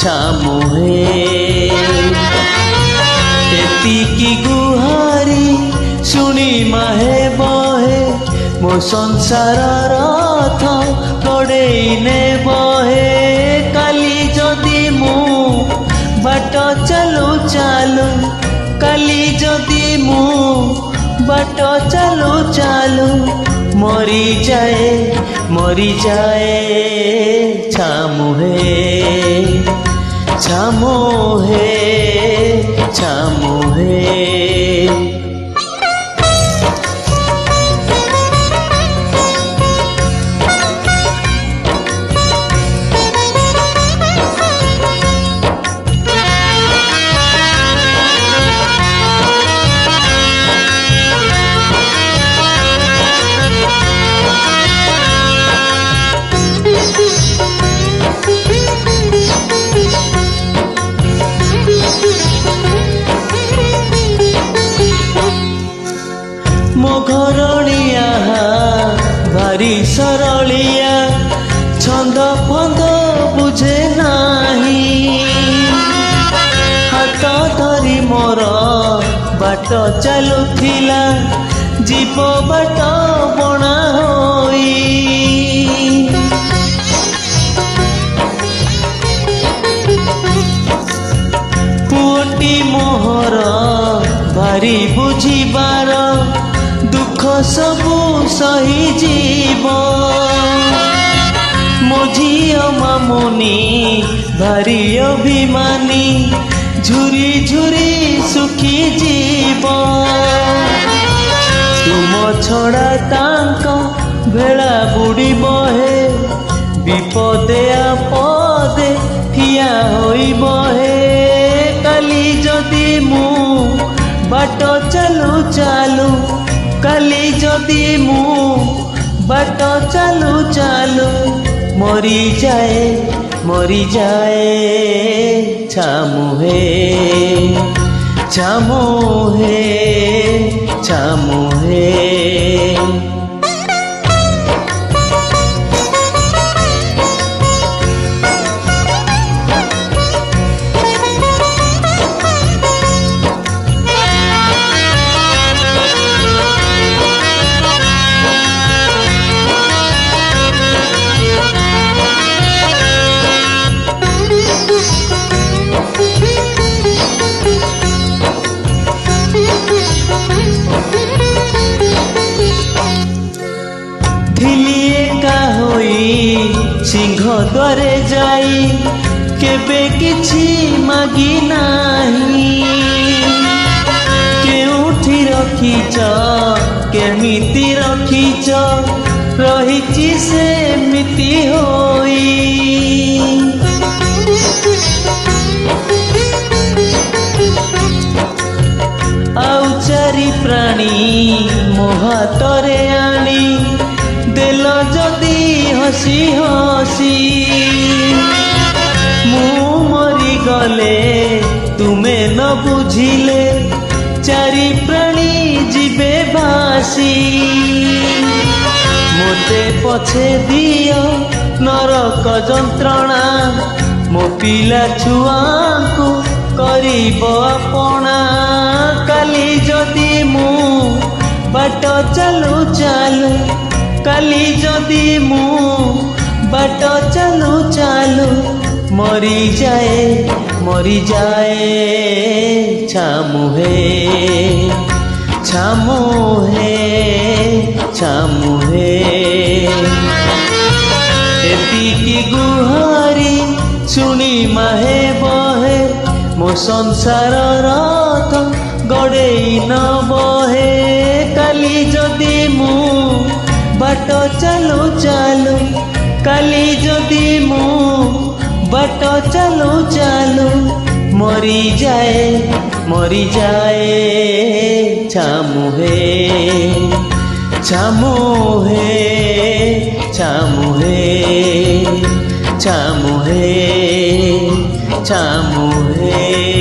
छामुहे एतिकी गुहारी शुणी माहे बहे मो संसार रथ गड़ेई ने बहे काली जदि मु बाट चलू चालू काली जदि मु बाट चलू चालू मरी जाए छामुहे छामुहे छामुहे मो घरणिया भारी सरलिया छंद फंद बुझे नाही हाथ धरी मोर बाट चलुथिला जीव बाट बणा होई पुटी मोहर भारी बुझिबार दुख सबू सही जीव मो झियो मामुनी भारी अभिमानी झुरी झुरी सुखी जीव तुम छड़ा तांक भेड़ा बुड़ी बहे विपदे आपदे ठिया होई बहे काली जदि मु बाट चलू चालू काली जदि मु बाट चलू चालू मरी जाए छामुहे छामुहे छामुहे सिंह द्वारे जाई केबे किछि मागी नाही केउठी रखीच केमिति रखीच रहिछि सेमिति होई आउ चारि प्राणी मो हातरे आनी देल जदि हसी हसी मु मरी गले तुमे न बुझिले चारि प्राणी जीवे भासी मोते पछे दियो नरक जंत्रणा मो पिला छुआंकु करिब अपना काली जदि मु बाट चलू चालू काली जदि मु बाट चलू चालू मरी जाए छामुहे छामुहे छामुहे एतिकी गुहारी शुणी माहे बहे मो संसार रथ गड़ेई न बहे काली जदि मु बाट चालू चालू काली जदि मु बाट चालू चालू मरी जाए छामुहे छामुहे छामुहे छामुहे छामुहे